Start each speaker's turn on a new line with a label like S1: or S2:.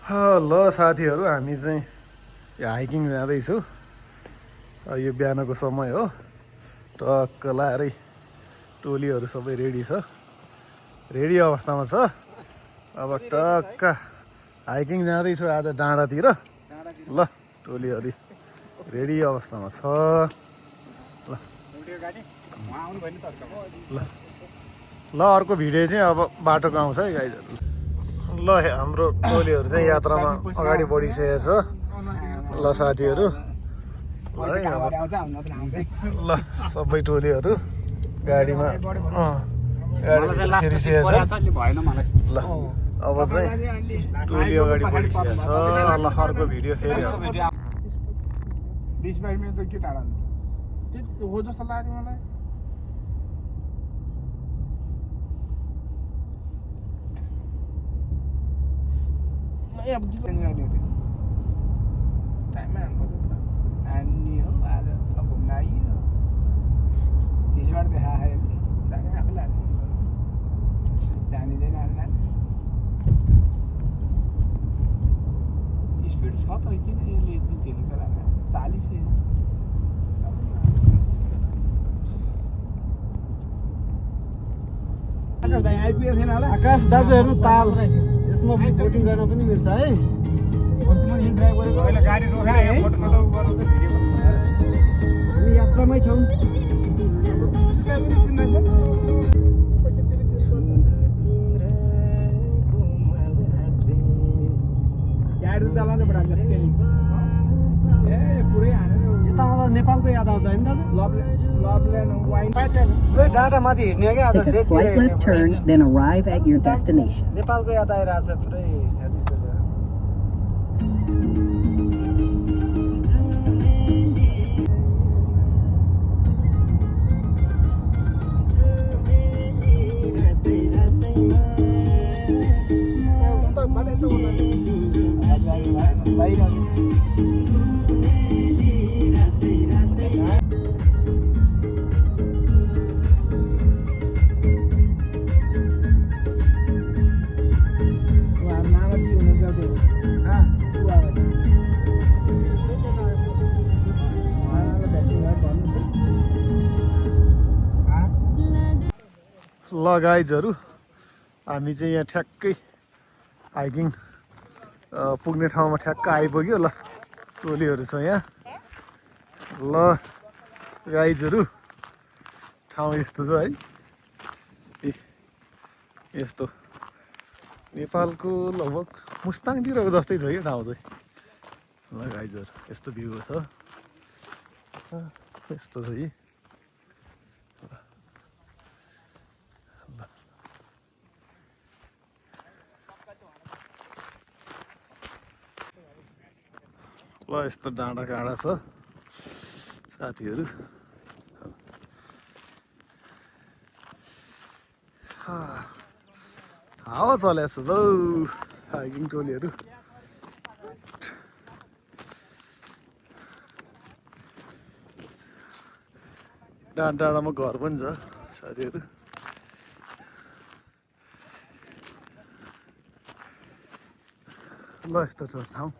S1: ल साथीहरू हामी चाहिँ यो हाइकिङ जाँदैछौँ। यो बिहानको समय हो, टक्क लाएरै टोलीहरू सबै रेडी छ, रेडी अवस्थामा छ। अब टक्क हाइकिङ जाँदैछु आज डाँडातिर। ल टोलीहरू रेडी अवस्थामा छ। ल ल ल अर्को भिडियो चाहिँ अब बाटोको आउँछ है गाइजहरू। ल हाम्रो टोलीहरू चाहिँ यात्रामा अगाडि बढिसकेको छ। ल साथीहरू ल सबै टोलीहरू गाडीमा छिरिसकेको छ। ल अब चाहिँ टोली अगाडि बढिसकेको छ। ल अर्को भिडियो फेरि
S2: 20-22 मिनट त के टाढा हो जस्तो लाग्यो मलाई। अब टाइममै आनी हो आज अब घुम्न आइयो। हिजोबाट देखायो जाने आफैलाई जानिँदैन। स्पिड छ त किन यसले ढिलो गराएको 40 आकाश भाइ आइपुगेको थिएन होला। आकाश दाजु हेर्नु ताल यसमा बोटिङ गर्न पनि मिल्छ है। गाडी रोकाए फोटो फोटो गर्नु त भिडियो हामी यात्रामै छौँ। गाडी चलाउँदै बढाएको पुरै हानेर यता नेपालको याद आउँछ होइन दाजु। लभल्यान्ड वाइन डाँडा माथि हिँड्ने क्या आज।
S3: Take a slight left turn, then arrive at your destination.
S2: नेपालको याद आइरहेछ पुरै।
S1: ल गाइजहरू हामी चाहिँ यहाँ ठ्याक्कै हाइकिङ पुग्ने ठाउँमा ठ्याक्क आइपुग्यो। ल टोलीहरू छ यहाँ। ल गाइजहरू ठाउँ यस्तो छ है, यस्तो नेपालको लगभग मुस्ताङतिरको जस्तै छ यो ठाउँ चाहिँ। ल गाइजहरू यस्तो भ्यू छ, यस्तो छ यी। ल यस्तो डाँडा काँडा छ साथीहरू। हावा चलेको छ त हाइकिङ टोलीहरू। डाँडामा घर पनि छ साथीहरू। ल यस्तो छ ठाउँ।